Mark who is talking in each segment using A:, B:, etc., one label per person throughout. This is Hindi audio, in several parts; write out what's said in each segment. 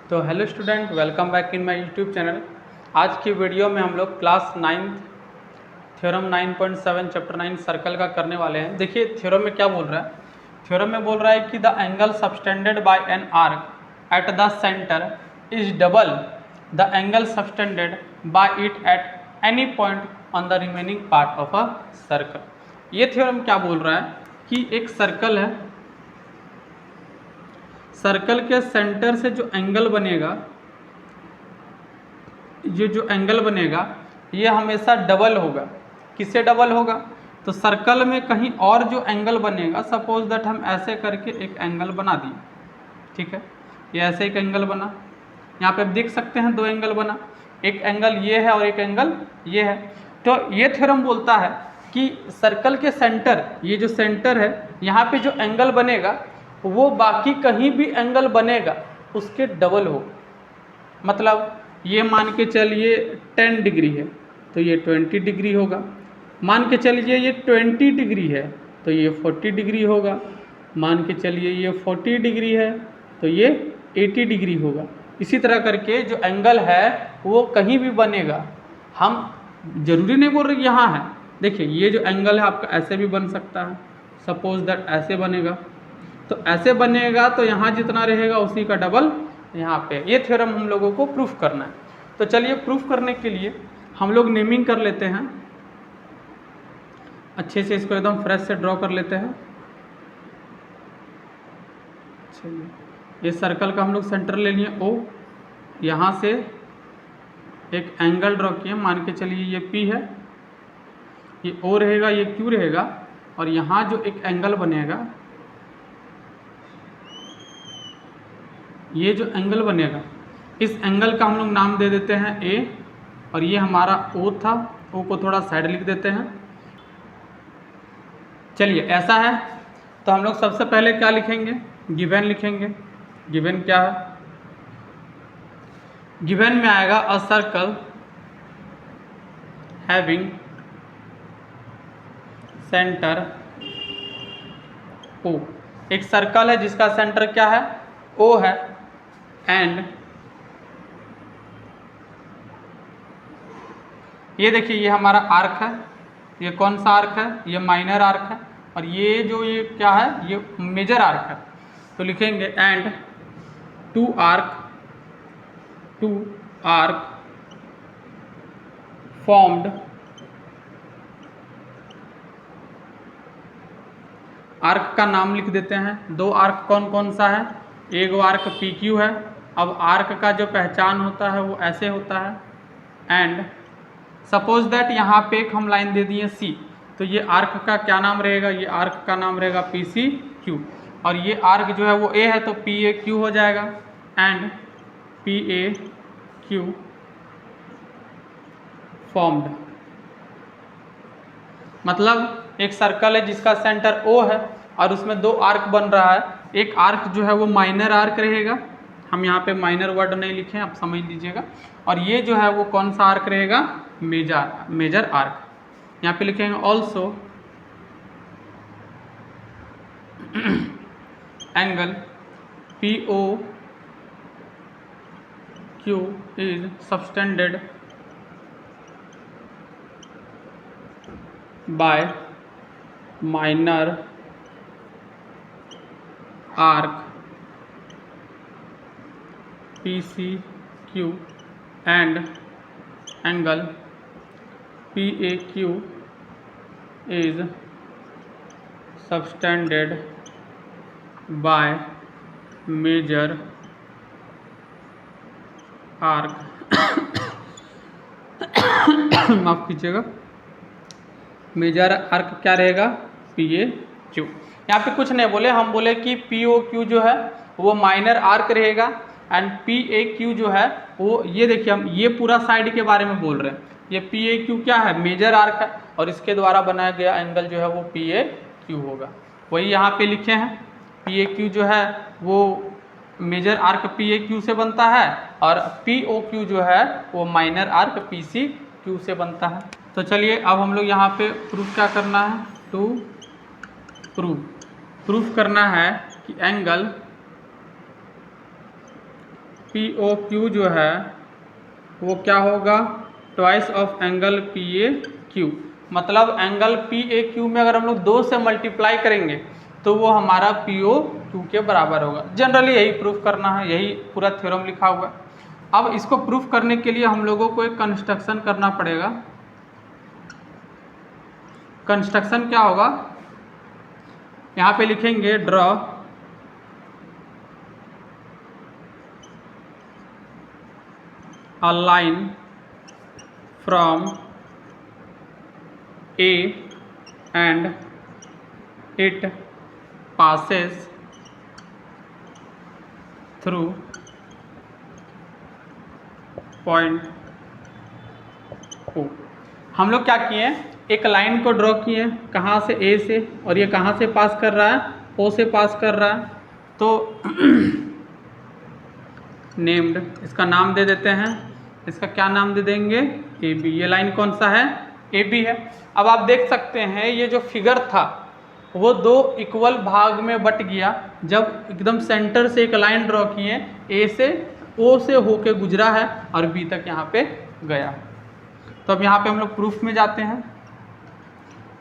A: तो hello student, welcome back in my YouTube channel. आज की वीडियो में हम लोग क्लास 9 थ्योरम 9.7 चैप्टर 9 सर्कल का करने वाले हैं। देखिए थ्योरम में क्या बोल रहा है। थ्योरम में बोल रहा है कि the angle subtended bye an arc at the centre is double the angle subtended bye it at any point on the remaining part of a circle. ये थ्योरम क्या बोल रहा है कि एक सर्कल है, सर्कल के सेंटर से जो एंगल बनेगा, ये जो एंगल बनेगा ये हमेशा डबल होगा। किससे डबल होगा? तो सर्कल में कहीं और जो एंगल बनेगा, सपोज दैट हम ऐसे करके एक एंगल बना दिए, ठीक है, ये ऐसे एक एंगल बना, यहाँ पे आप देख सकते हैं दो एंगल बना, एक एंगल ये है और एक एंगल ये है। तो ये थ्योरम बोलता है कि सर्कल के सेंटर, ये जो सेंटर है यहाँ पे जो एंगल बनेगा वो बाकी कहीं भी एंगल बनेगा उसके डबल हो। मतलब ये मान के चलिए 10 डिग्री है तो ये 20 डिग्री होगा, मान के चलिए ये 20 डिग्री है तो ये 40 डिग्री होगा, मान के चलिए ये 40 डिग्री है तो ये 80 डिग्री होगा। इसी तरह करके जो एंगल है वो कहीं भी बनेगा। हम जरूरी नहीं बोल रहे यहाँ है, देखिए ये जो एंगल है आपका ऐसे भी बन सकता है, सपोज दैट ऐसे बनेगा, तो ऐसे बनेगा तो यहाँ जितना रहेगा उसी का डबल यहाँ पे। ये थ्योरम हम लोगों को प्रूफ करना है। तो चलिए प्रूफ करने के लिए हम लोग नेमिंग कर लेते हैं, अच्छे से इसको एकदम फ्रेश से ड्रॉ कर लेते हैं। चलिए ये सर्कल का हम लोग सेंटर ले लिए O, यहाँ से एक एंगल ड्रॉ किए, मान के चलिए ये P है, ये O रहेगा, ये Q रहेगा, और यहाँ जो एक एंगल बनेगा, ये जो एंगल बनेगा इस एंगल का हम लोग नाम दे देते हैं A, और ये हमारा O था, O को थोड़ा साइड लिख देते हैं। चलिए ऐसा है तो हम लोग सबसे पहले क्या लिखेंगे? गिवन लिखेंगे। गिवन क्या है? गिवन में आएगा a circle having centre O। एक सर्कल है जिसका सेंटर क्या है? O है, एंड ये देखिए ये हमारा आर्क है, ये कौन सा आर्क है? ये माइनर आर्क है, और ये जो ये क्या है? ये मेजर आर्क है। तो लिखेंगे and two arc formed, arc का नाम लिख देते हैं। दो आर्क कौन कौन सा है? एक आर्क PQ है। अब आर्क का जो पहचान होता है वो ऐसे होता है, एंड सपोज दैट यहाँ पे एक हम लाइन दे दिए C, तो ये आर्क का क्या नाम रहेगा? ये आर्क का नाम रहेगा PCQ, और ये आर्क जो है वो A है तो PAQ हो जाएगा, एंड PAQ फॉर्म्ड। मतलब एक सर्कल है जिसका सेंटर O है और उसमें दो आर्क बन रहा है। एक आर्क जो है वो माइनर आर्क रहेगा, हम यहाँ पे माइनर वर्ड नहीं लिखे, आप समझ लीजिएगा, और ये जो है वो कौन सा आर्क रहेगा? Major arc. यहाँ पे लिखेंगे also angle POQ is subtended by minor arc PCQ and angle PAQ is subtended by major arc माफ कीजिएगा, मेजर आर्क क्या रहेगा? PAQ। यहाँ पे कुछ नहीं बोले, हम बोले कि POQ जो है वो माइनर आर्क रहेगा, एंड PAQ जो है वो, ये देखिए हम ये पूरा साइड के बारे में बोल रहे हैं। ये PAQ क्या है? मेजर आर्क है, और इसके द्वारा बनाया गया एंगल जो है वो PAQ होगा। वही यहाँ पे लिखे हैं, PAQ जो है वो मेजर आर्क PAQ से बनता है, और POQ जो है वो माइनर आर्क PCQ से बनता है। तो चलिए अब हम लोग यहाँ पे प्रूफ क्या करना है? टू प्रूफ करना है कि एंगल पी ओ क्यू जो है वो क्या होगा, twice of angle P A Q. मतलब एंगल पी ए क्यू में अगर हम लोग 2 से मल्टीप्लाई करेंगे तो वो हमारा पी ओ क्यू के बराबर होगा। जनरली यही प्रूफ करना है, यही पूरा थ्योरम लिखा हुआ है। अब इसको प्रूफ करने के लिए हम लोगों को एक कंस्ट्रक्शन करना पड़ेगा। कंस्ट्रक्शन क्या होगा, यहाँ पे लिखेंगे draw a line from A and it passes through point O। हम लोग क्या किए, एक लाइन को ड्रॉ किए, कहाँ से, ए से, और ये कहाँ से पास कर रहा है, ओ से पास कर रहा है। तो नेम्ड, इसका नाम दे देते हैं, इसका क्या नाम दे देंगे, ए बी। ये लाइन कौन सा है, ए बी है। अब आप देख सकते हैं ये जो फिगर था वो 2 इक्वल भाग में बट गया जब एकदम सेंटर से एक लाइन ड्रॉ किए, ए से, ओ से होके गुजरा है और बी तक यहाँ पे गया। तो अब यहाँ पे हम लोग प्रूफ में जाते हैं।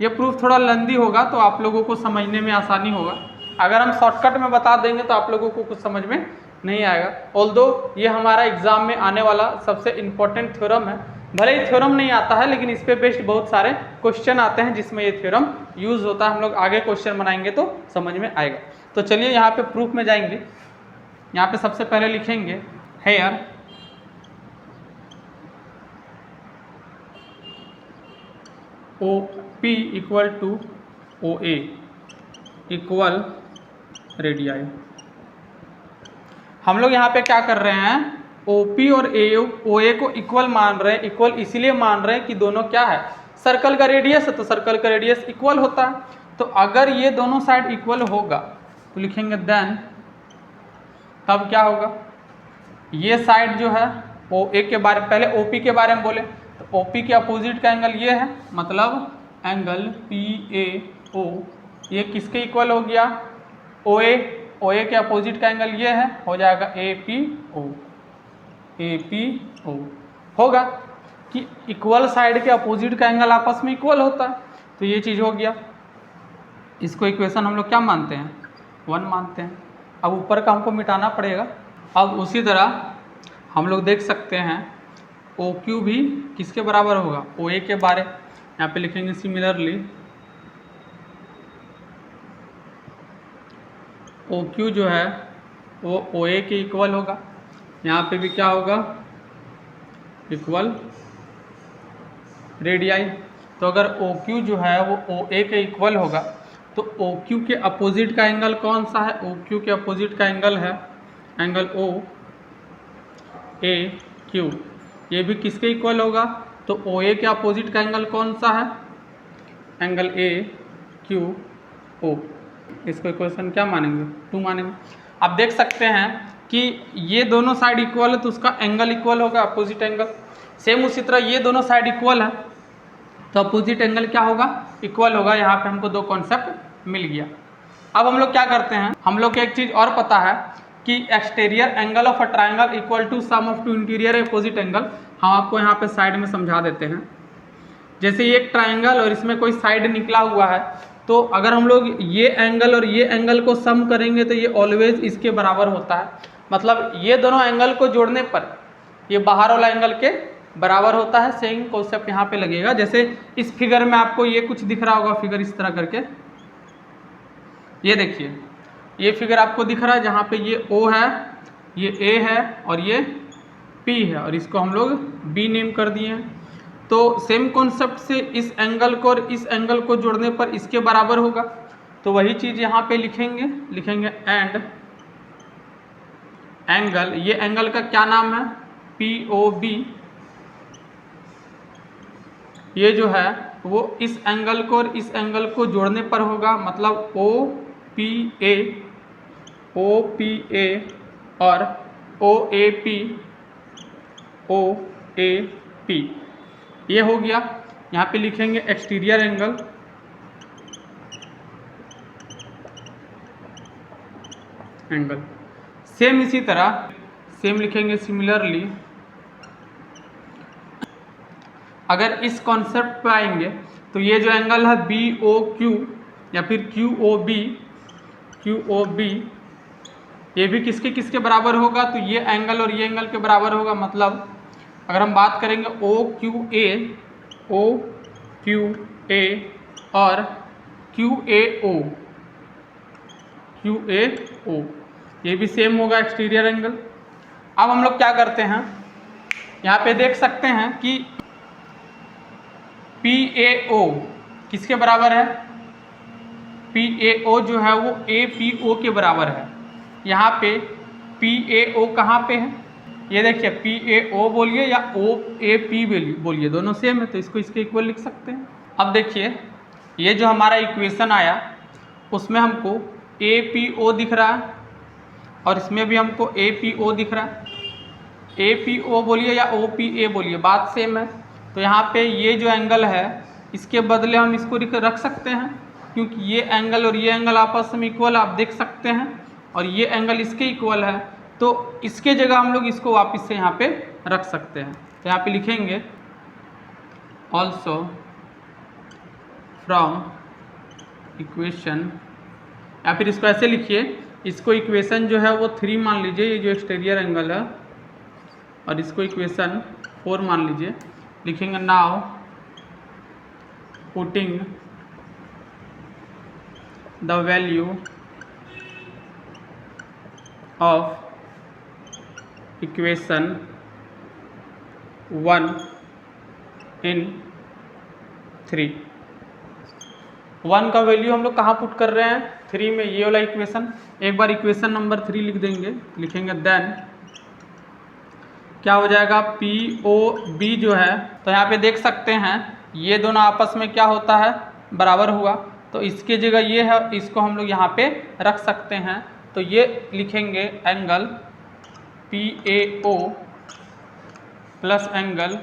A: ये प्रूफ थोड़ा लंबी होगा तो आप लोगों को समझने में आसानी होगा। अगर हम शॉर्टकट में बता देंगे तो आप लोगों को कुछ समझ में नहीं आएगा। ऑल्दो ये हमारा एग्जाम में आने वाला सबसे इम्पोर्टेंट थ्योरम है। भले ही थ्योरम नहीं आता है लेकिन इस पे बेस्ड बहुत सारे क्वेश्चन आते हैं जिसमें ये थ्योरम यूज होता है। हम लोग आगे क्वेश्चन बनाएंगे तो समझ में आएगा। तो चलिए यहाँ पे प्रूफ में जाएंगे। यहाँ पे सबसे पहले लिखेंगे here O P equal to O A equal radii. हम लोग यहाँ पे क्या कर रहे हैं, OP और OA को इक्वल मान रहे हैं। इक्वल इसीलिए मान रहे हैं कि दोनों क्या है, सर्कल का रेडियस है, तो सर्कल का रेडियस इक्वल होता है। तो अगर ये दोनों साइड इक्वल होगा तो लिखेंगे देन, तब क्या होगा, ये साइड जो है OA के बारे, पहले OP के बारे में बोले तो OP के अपोजिट का एंगल ये है, मतलब एंगल PAO ये किसके इक्वल हो गया, OA के अपोजिट का एंगल ये है, हो जाएगा APO होगा कि इक्वल साइड के अपोजिट का एंगल आपस में इक्वल होता है। तो ये चीज़ हो गया। इसको इक्वेशन हम लोग क्या मानते हैं, 1 मानते हैं। अब ऊपर का हमको मिटाना पड़ेगा। अब उसी तरह हम लोग देख सकते हैं OQ भी किसके बराबर होगा, OA के बारे। यहाँ पे लिखेंगे सिमिलरली OQ जो है वो OA के इक्वल होगा। यहाँ पे भी क्या होगा, इक्वल रेडियाई। तो अगर OQ जो है वो OA के इक्वल होगा तो OQ के अपोजिट का एंगल कौन सा है, OQ के अपोजिट का एंगल है एंगल OAQ। ये भी किसके इक्वल होगा, तो OA के अपोजिट का एंगल कौन सा है, एंगल AQO। इसको इक्वेशन क्या मानेंगे, 2 मानेंगे। आप देख सकते हैं कि ये दोनों साइड इक्वल है तो उसका एंगल इक्वल होगा, अपोजिट एंगल। सेम उसी तरह ये दोनों साइड इक्वल है तो अपोजिट एंगल क्या होगा, इक्वल होगा। यहाँ पे हमको 2 कॉन्सेप्ट मिल गया। अब हम लोग क्या करते हैं, हम लोग को एक चीज़ और पता है कि exterior angle of a triangle equal to sum of 2 interior opposite angle. हम आपको यहाँ पे साइड में समझा देते हैं। जैसे ये एक ट्राइंगल और इसमें कोई साइड निकला हुआ है, तो अगर हम लोग ये एंगल और ये एंगल को सम करेंगे तो ये ऑलवेज इसके बराबर होता है। मतलब ये दोनों एंगल को जोड़ने पर ये बाहर वाला एंगल के बराबर होता है। सेम कॉन्सेप्ट यहाँ पे लगेगा। जैसे इस फिगर में आपको ये कुछ दिख रहा होगा, फिगर इस तरह करके, ये देखिए ये फिगर आपको दिख रहा है जहाँ पे ये O है, ये A है और ये P है, और इसको हम लोग B नेम कर दिए हैं। तो सेम कॉन्सेप्ट से इस एंगल को और इस एंगल को जोड़ने पर इसके बराबर होगा। तो वही चीज़ यहाँ पे लिखेंगे एंड एंगल, ये एंगल का क्या नाम है, POB। ये जो है वो इस एंगल को और इस एंगल को जोड़ने पर होगा, मतलब OPA और OAP ये हो गया। यहाँ पे लिखेंगे एक्सटीरियर एंगल। सेम इसी तरह सेम लिखेंगे सिमिलरली। अगर इस कॉन्सेप्ट पे आएंगे तो ये जो एंगल है बी ओ क्यू या फिर क्यू ओ बी, ये भी किसके किसके बराबर होगा, तो ये एंगल और ये एंगल के बराबर होगा। मतलब अगर हम बात करेंगे ओ क्यू ए और क्यू ए ओ, ये भी सेम होगा एक्सटीरियर एंगल। अब हम लोग क्या करते हैं, यहाँ पे देख सकते हैं कि PAO किसके बराबर है, PAO जो है वो APO के बराबर है। यहाँ पे PAO कहाँ पे है, ये देखिए PAO बोलिए या OAP बोलिए, दोनों सेम है, तो इसको इसके इक्वल लिख सकते हैं। अब देखिए ये जो हमारा इक्वेशन आया उसमें हमको APO दिख रहा है और इसमें भी हमको APO दिख रहा है। APO बोलिए या OPA बोलिए, बात सेम है। तो यहाँ पे ये जो एंगल है इसके बदले हम इसको रख सकते हैं, क्योंकि ये एंगल और ये एंगल आपस में इक्वल आप देख सकते हैं, और ये एंगल इसके इक्वल है, तो इसके जगह हम लोग इसको वापस से यहाँ पे रख सकते हैं। तो यहाँ पे लिखेंगे ऑल्सो फ्रॉम इक्वेशन, या फिर इसको ऐसे लिखिए, इसको इक्वेशन जो है वो 3 मान लीजिए, ये जो एक्सटीरियर एंगल है, और इसको इक्वेशन 4 मान लीजिए। लिखेंगे now putting the value of equation 1 in 3। 1 का वैल्यू हम लोग कहाँ पुट कर रहे हैं, 3 में, ये वाला इक्वेशन। एक बार इक्वेशन नंबर 3 लिख देंगे, लिखेंगे देन क्या हो जाएगा, POB जो है, तो यहाँ पे देख सकते हैं ये दोनों आपस में क्या होता है, बराबर हुआ, तो इसके जगह ये है, इसको हम लोग यहाँ पे रख सकते हैं। तो ये लिखेंगे angle PAO plus angle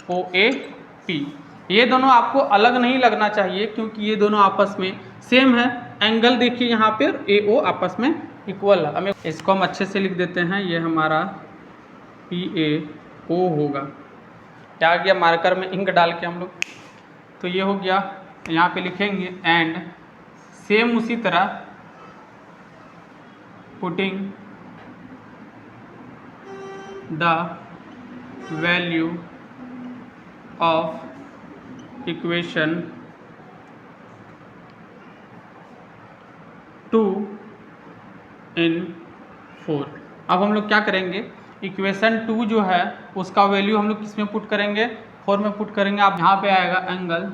A: OAP। ये दोनों आपको अलग नहीं लगना चाहिए, क्योंकि ये दोनों आपस में सेम है। एंगल देखिए यहाँ पे AO आपस में इक्वल है। हमें इसको हम अच्छे से लिख देते हैं, ये हमारा PAO होगा। क्या गया, मार्कर में इंक डाल के हम लोग, तो ये हो गया। यहाँ पे लिखेंगे एंड सेम उसी तरह putting the value of equation 2 in 4। अब हम लोग क्या करेंगे, इक्वेशन 2 जो है उसका वैल्यू हम लोग किस में पुट करेंगे, 4 में पुट करेंगे। आप यहाँ पे आएगा एंगल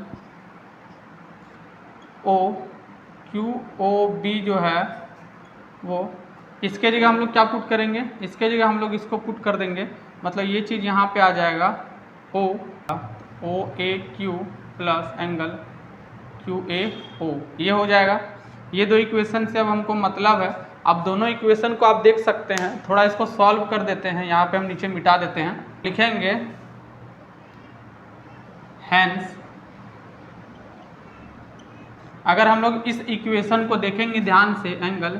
A: OQOB जो है वो, इसके जगह हम लोग क्या पुट करेंगे, इसके जगह हम लोग इसको पुट कर देंगे। मतलब ये चीज़ यहाँ पे आ जाएगा OAQ प्लस एंगल QAO, ये हो जाएगा। ये दो इक्वेशन से अब हमको मतलब है। अब दोनों इक्वेशन को आप देख सकते हैं, थोड़ा इसको सॉल्व कर देते हैं। यहाँ पे हम नीचे मिटा देते हैं, लिखेंगे हैंस, अगर हम लोग इस इक्वेशन को देखेंगे ध्यान से, एंगल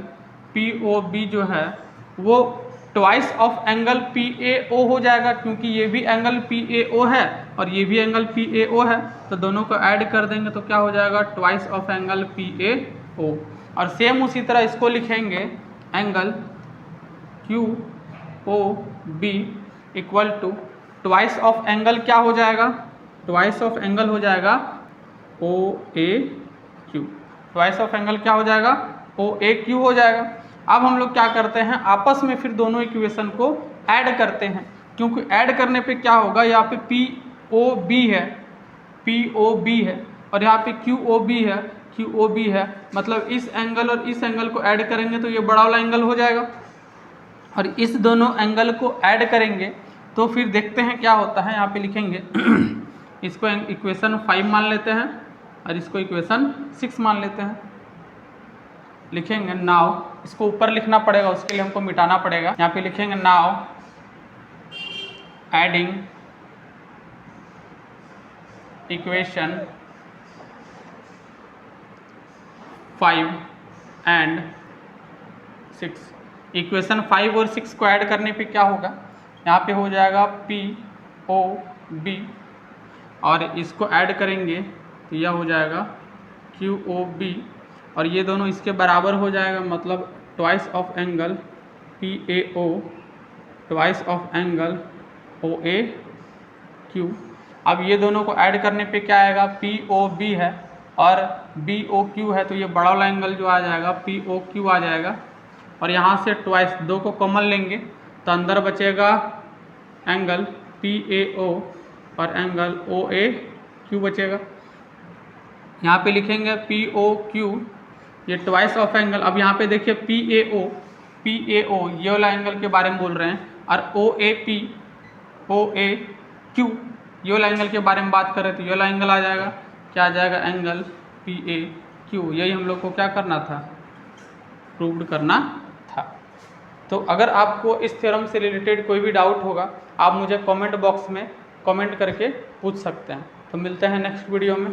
A: POB जो है वो ट्वाइस ऑफ एंगल PAO हो जाएगा, क्योंकि ये भी एंगल PAO है और ये भी एंगल PAO है, तो दोनों को ऐड कर देंगे तो क्या हो जाएगा, ट्वाइस ऑफ एंगल PAO। और सेम उसी तरह इसको लिखेंगे angle QOB equal to twice of angle, क्या हो जाएगा, ट्वाइस ऑफ एंगल हो जाएगा OAQ। ट्वाइस ऑफ एंगल क्या हो जाएगा, OAQ हो जाएगा। अब हम लोग क्या करते हैं, आपस में फिर दोनों इक्वेशन को ऐड करते हैं, क्योंकि ऐड करने पे क्या होगा, यहाँ पे POB है और यहाँ पे QOB है, मतलब इस एंगल और इस एंगल को ऐड करेंगे तो ये बड़ा वाला एंगल हो जाएगा, और इस दोनों एंगल को ऐड करेंगे तो फिर देखते हैं क्या होता है। यहाँ पे लिखेंगे इसको इक्वेशन 5 मान लेते हैं और इसको इक्वेशन 6 मान लेते हैं। लिखेंगे नाउ, इसको ऊपर लिखना पड़ेगा, उसके लिए हमको मिटाना पड़ेगा। यहाँ पे लिखेंगे now adding equation 5 and 6। Equation 5 और 6 को ऐड करने पे क्या होगा, यहाँ पे हो जाएगा POB और इसको ऐड करेंगे तो यह हो जाएगा QOB और ये दोनों इसके बराबर हो जाएगा, मतलब twice of angle PAO twice of angle OAQ। अब ये दोनों को ऐड करने पे क्या आएगा, POB है और BOQ है, तो ये बड़ा वाला एंगल जो आ जाएगा POQ आ जाएगा और यहाँ से ट्वाइस दो को कॉमन लेंगे तो अंदर बचेगा एंगल PAO और एंगल OAQ बचेगा। यहाँ पे लिखेंगे POQ, ये ट्वाइस ऑफ एंगल। अब यहाँ पे देखिए PAO ये वाला एंगल के बारे में बोल रहे हैं और OAQ ये वाला एंगल के बारे में बात कर रहे थे, ये वाला एंगल आ जाएगा, क्या आ जाएगा, एंगल PAQ। यही हम लोग को क्या करना था, प्रूव्ड करना था। तो अगर आपको इस थ्योरम से रिलेटेड कोई भी डाउट होगा आप मुझे कमेंट बॉक्स में कमेंट करके पूछ सकते हैं। तो मिलते हैं नेक्स्ट वीडियो में।